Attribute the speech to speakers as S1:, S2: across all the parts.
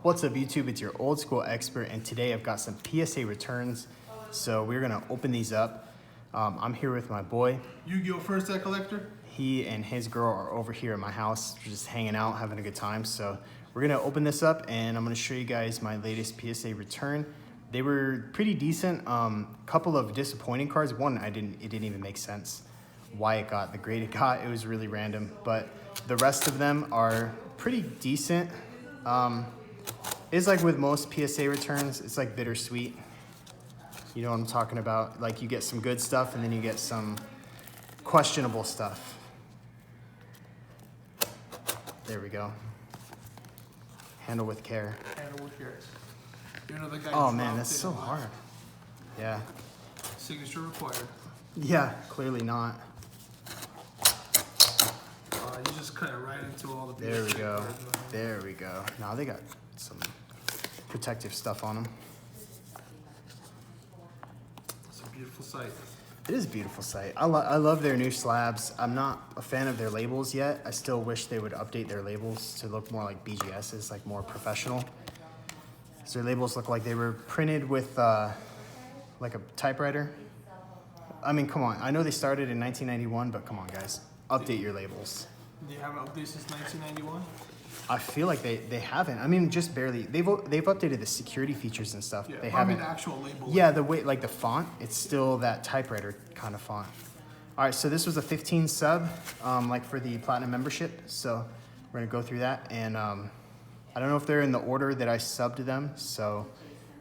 S1: What's up YouTube, it's your old school expert, and today I've got some PSA returns. So we're gonna open these up. I'm here with my boy.
S2: Yu-Gi-Oh! First Set Collector.
S1: He and his girl are over here at my house, just hanging out, having a good time. So we're gonna open this up and I'm gonna show you guys my latest PSA return. They were pretty decent. Couple of disappointing cards. One, it didn't even make sense why it got the grade it got. It was really random, but the rest of them are pretty decent. It's like with most PSA returns, it's like bittersweet. You know what I'm talking about? Like you get some good stuff and then you get some questionable stuff. There we go. Handle with care.
S2: Handle with care. You know the guy.
S1: Oh man, that's so hard. Yeah.
S2: Signature required.
S1: Yeah, clearly not.
S2: You just cut it right into all the.
S1: There we go. There we go. Now they got some protective stuff on them.
S2: It's a beautiful sight.
S1: It is a beautiful sight. I love their new slabs. I'm not a fan of their labels yet. I still wish they would update their labels to look more like BGS's, like more professional. So their labels look like they were printed with like a typewriter. I mean, come on. I know they started in 1991, but come on, guys. Update your labels.
S2: Do you have an update since 1991?
S1: I feel like they haven't. I mean, just barely. They've updated the security features and stuff.
S2: Yeah,
S1: they
S2: haven't.
S1: The
S2: actual label.
S1: Yeah, the way, like the font, it's still that typewriter kind of font. All right, so this was a 15 sub, like for the platinum membership. So we're gonna go through that, and I don't know if they're in the order that I subbed them. So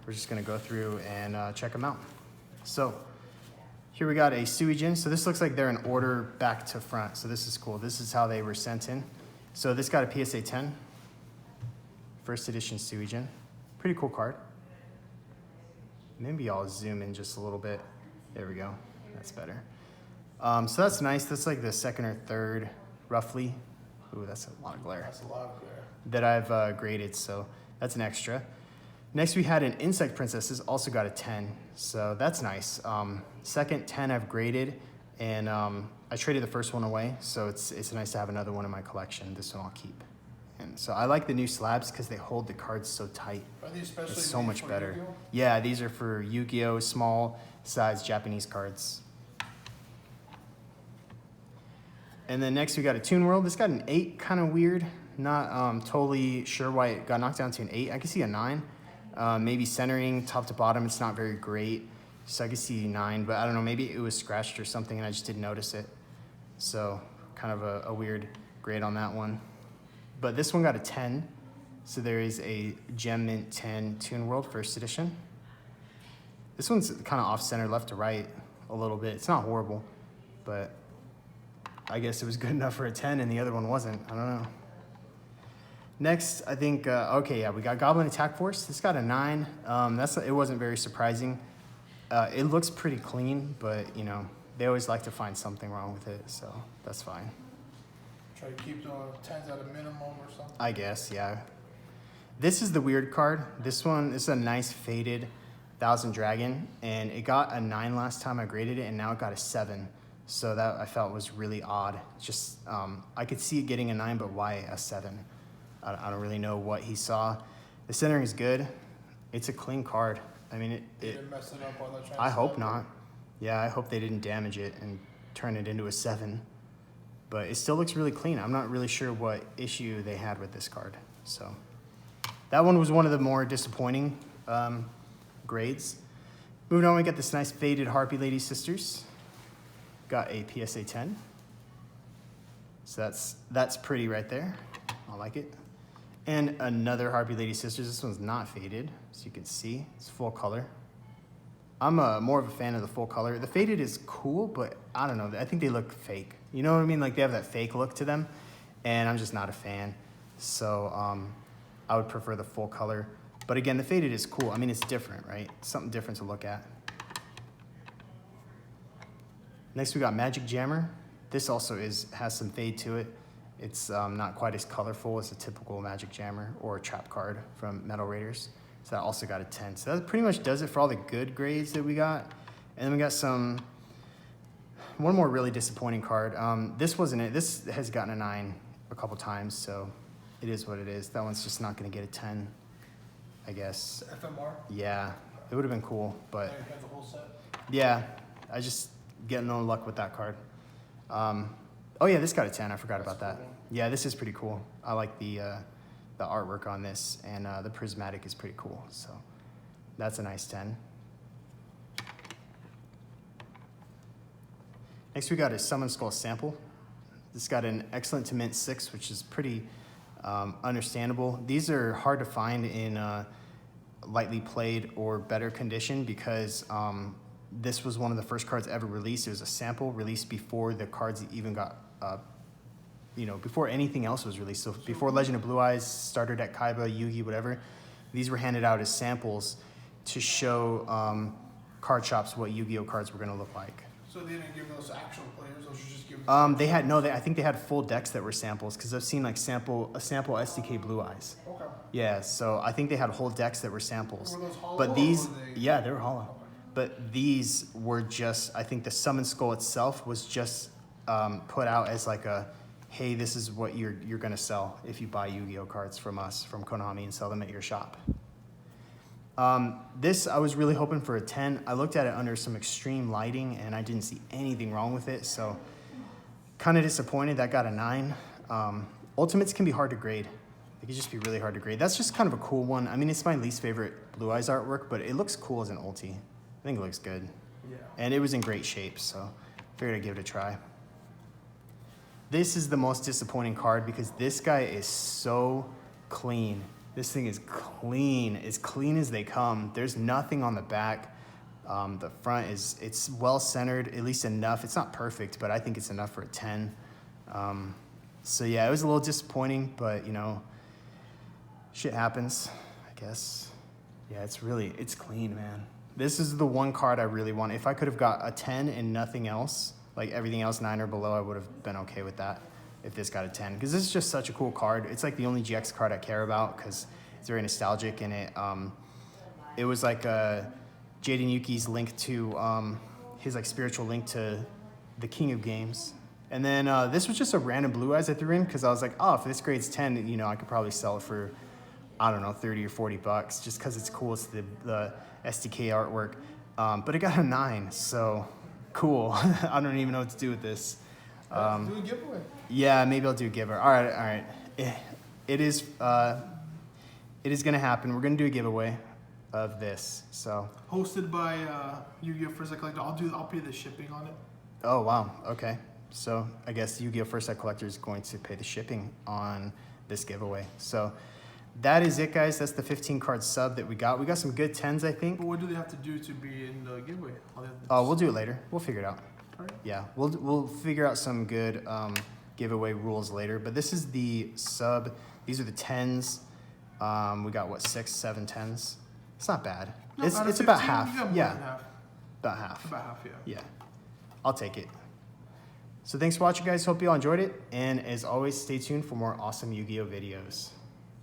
S1: we're just gonna go through and check them out. So here we got a Suijin. So this looks like they're in order back to front. So this is cool. This is how they were sent in. So this got a PSA 10, first edition Suijin. Pretty cool card. Maybe I'll zoom in just a little bit. There we go, that's better. So that's nice. That's like the second or third, roughly. Ooh, that's a lot of glare.
S2: That's a lot of glare.
S1: That I've graded, so that's an extra. Next we had an Insect Princess. This also got a 10, so that's nice. Second 10 I've graded, and I traded the first one away, so it's nice to have another one in my collection. This one I'll keep. And so I like the new slabs because they hold the cards so tight.
S2: Are these especially
S1: it's so much better.
S2: Yu-Gi-Oh?
S1: Yeah, these are for Yu-Gi-Oh! Small size Japanese cards. And then next we got a Toon World. This got an 8, kind of weird. Not totally sure why it got knocked down to an 8. I can see a 9. Maybe centering top to bottom, it's not very great. So I can see 9, but I don't know, maybe it was scratched or something and I just didn't notice it. So kind of a weird grade on that one. But this one got a 10. So there is a Gem Mint 10 Toon World first edition. This one's kind of off center, left to right a little bit. It's not horrible, but I guess it was good enough for a 10 and the other one wasn't. I don't know. Next, I think, okay, yeah, we got Goblin Attack Force. This got a 9. It wasn't very surprising. It looks pretty clean, but you know, they always like to find something wrong with it, so that's fine.
S2: Try to keep the 10s at a minimum or something.
S1: I guess, yeah. This is the weird card. This is a nice faded Thousand Dragon, and it got a 9 last time I graded it, and now it got a 7. So that I felt was really odd. Just, I could see it getting a 9, but why a 7? I don't really know what he saw. The centering is good. It's a clean card. I mean, it
S2: didn't mess it up while they're trying
S1: I
S2: to
S1: hope
S2: sell it.
S1: not. Yeah, I hope they didn't damage it and turn it into a 7. But it still looks really clean. I'm not really sure what issue they had with this card. So that one was one of the more disappointing grades. Moving on, we got this nice faded Harpy Lady Sisters. Got a PSA 10. So that's pretty right there. I like it. And another Harpy Lady Sisters. This one's not faded, so you can see. It's full color. I'm more of a fan of the full color. The faded is cool, but I don't know. I think they look fake. You know what I mean? Like they have that fake look to them, and I'm just not a fan. So I would prefer the full color. But again, the faded is cool. I mean, it's different, right? It's something different to look at. Next, we got Magic Jammer. This also has some fade to it. It's not quite as colorful as a typical Magic Jammer or a trap card from Metal Raiders. So that also got a 10. So that pretty much does it for all the good grades that we got. And then we got one more really disappointing card. This wasn't it. This has gotten a 9 a couple times, so it is what it is. That one's just not gonna get a 10. I guess.
S2: FMR.
S1: Yeah, it would have been cool, but
S2: Now you have the whole set.
S1: yeah, I just get no luck with that card. Oh yeah, this got a 10. I forgot about that.
S2: Cool.
S1: Yeah, this is pretty cool. I like the artwork on this, and the prismatic is pretty cool. So that's a nice 10. Next we got a Summon Skull sample. This got an excellent to mint 6, which is pretty understandable. These are hard to find in lightly played or better condition because this was one of the first cards ever released. It was a sample released before the cards even got, before anything else was released. So before Legend of Blue Eyes, Starter Deck Kaiba, Yugi, whatever, these were handed out as samples to show card shops what Yu-Gi-Oh cards were gonna look like.
S2: So they didn't give those actual players, those were just given.
S1: They had I think they had full decks that were samples because I've seen like a sample SDK Blue Eyes.
S2: Okay.
S1: Yeah, so I think they had whole decks that were samples.
S2: Were those hollow
S1: But these,
S2: or were they?
S1: yeah, they were hollow. But these were just, I think the Summon Skull itself was just put out as like a, hey, this is what you're gonna sell if you buy Yu-Gi-Oh cards from us, from Konami, and sell them at your shop. This, I was really hoping for a 10. I looked at it under some extreme lighting and I didn't see anything wrong with it, so kind of disappointed. That got a 9. Ultimates can be hard to grade. They can just be really hard to grade. That's just kind of a cool one. I mean, it's my least favorite Blue Eyes artwork, but it looks cool as an ulti. I think it looks good.
S2: Yeah.
S1: And it was in great shape, so figured I'd give it a try. This is the most disappointing card because this guy is so clean. This thing is clean as they come. There's nothing on the back. The front it's well centered, at least enough. It's not perfect, but I think it's enough for a 10. So yeah, it was a little disappointing, but shit happens, I guess. Yeah, it's clean, man. This is the one card I really want. If I could have got a 10 and nothing else, like everything else 9 or below, I would have been okay with that if this got a 10. Because this is just such a cool card. It's like the only GX card I care about because it's very nostalgic, and it was like Jaden Yuki's link to his like spiritual link to the King of Games. And then this was just a random Blue Eyes I threw in because I was like, oh, if this grade's 10, I could probably sell it for, I don't know, 30 or 40 bucks just because it's cool. It's the SDK artwork. But it got a 9, so cool. I don't even know what to do with this.
S2: Do a giveaway.
S1: Yeah, maybe I'll do a giveaway. All right. It is gonna happen. We're gonna do a giveaway of this. So
S2: Hosted by Yu-Gi-Oh! First Light Collector. I'll pay the shipping on it.
S1: oh wow, okay. So I guess Yu-Gi-Oh! First Light Collector is going to pay the shipping on this giveaway. So that is it, guys. That's the 15 card sub that we got. We got some good 10s, I think.
S2: But what do they have to do to be in the giveaway?
S1: We'll do it later. We'll figure it out.
S2: All right.
S1: Yeah, we'll figure out some good giveaway rules later. But this is the sub. These are the 10s. We got what, 6, 7 10s. It's not bad.
S2: No,
S1: It's
S2: out of
S1: about
S2: 15,
S1: half.
S2: you got more
S1: Yeah,
S2: than half.
S1: about half.
S2: About half, yeah.
S1: Yeah, I'll take it. So thanks for watching, guys. Hope you all enjoyed it. And as always, stay tuned for more awesome Yu-Gi-Oh videos.